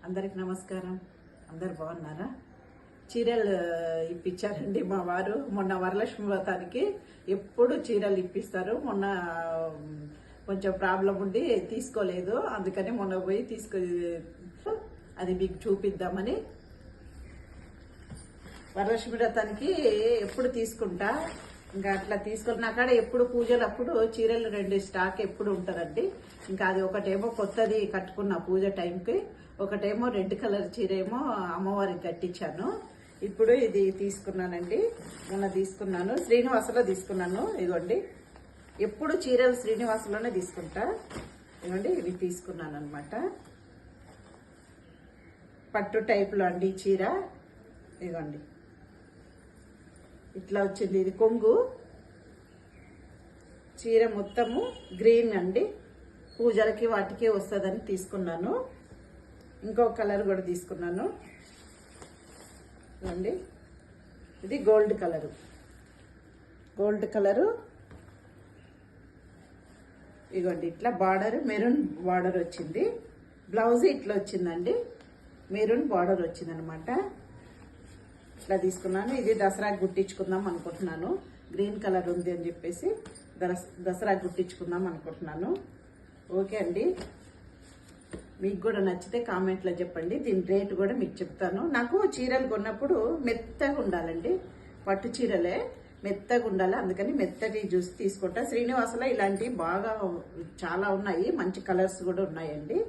అందరికి నమస్కారం. అందరు బాగున్నారా? చీరలు ఇప్పించారండి మా వారు. మొన్న వరలక్ష్మి వ్రతానికి ఎప్పుడు చీరలు ఇప్పిస్తారు. మొన్న కొంచెం ప్రాబ్లం ఉండి తీసుకోలేదు, అందుకని మొన్న పోయి అది మీకు చూపిద్దామని. వరలక్ష్మి వ్రతానికి ఎప్పుడు తీసుకుంటా, ఇంకా అట్లా తీసుకొని నా కాడ ఎప్పుడు పూజలు అప్పుడు చీరలు 2 స్టాక్ ఎప్పుడు ఉంటుందండి. ఇంకా అది ఒకటేమో కొత్తది కట్టుకున్న పూజ టైంకి, ఒకటేమో రెడ్ కలర్ చీర ఏమో అమ్మవారికి కట్టించాను. ఇప్పుడు ఇది తీసుకున్నానండి, మొన్న తీసుకున్నాను, శ్రీనివాసలో తీసుకున్నాను. ఇదిగోండి, ఎప్పుడు చీరలు శ్రీనివాసలోనే తీసుకుంటా. ఇదిగోండి, ఇవి తీసుకున్నాను అనమాట. పట్టు టైప్లో అండి చీర. ఇదిగోండి, ఇట్లా వచ్చింది. ఇది కొంగు చీర మొత్తము గ్రీన్ అండి, పూజలకి వాటికి వస్తుందని తీసుకున్నాను. ఇంకో కలర్ కూడా తీసుకున్నాను అండి. ఇది గోల్డ్ కలరు. ఇగోండి, ఇట్లా బార్డర్ మెరూన్ బార్డర్ వచ్చింది. బ్లౌజ్ ఇట్లా వచ్చిందండి, మెరూన్ బార్డర్ వచ్చింది అనమాట. ఇట్లా తీసుకున్నాను. ఇది దసరాకి గుట్టించుకుందాం అనుకుంటున్నాను. గ్రీన్ కలర్ ఉంది అని చెప్పేసి దసరాకి గుట్టించుకుందాం అనుకుంటున్నాను. ఓకే అండి, మీకు కూడా నచ్చితే కామెంట్లో చెప్పండి. దీని రేటు కూడా మీకు చెప్తాను. నాకు చీరలు కొన్నప్పుడు మెత్తగా ఉండాలండి, పట్టు చీరలే మెత్తగా ఉండాలి, అందుకని మెత్తటి చూసి తీసుకుంటా. శ్రీనివాసలో ఇలాంటివి బాగా చాలా ఉన్నాయి, మంచి కలర్స్ కూడా ఉన్నాయండి.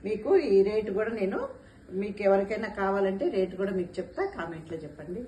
మీకు ఈ రేటు కూడా నేను, మీకు ఎవరికైనా కావాలంటే రేటు కూడా మీకు చెప్తా, కామెంట్లో చెప్పండి.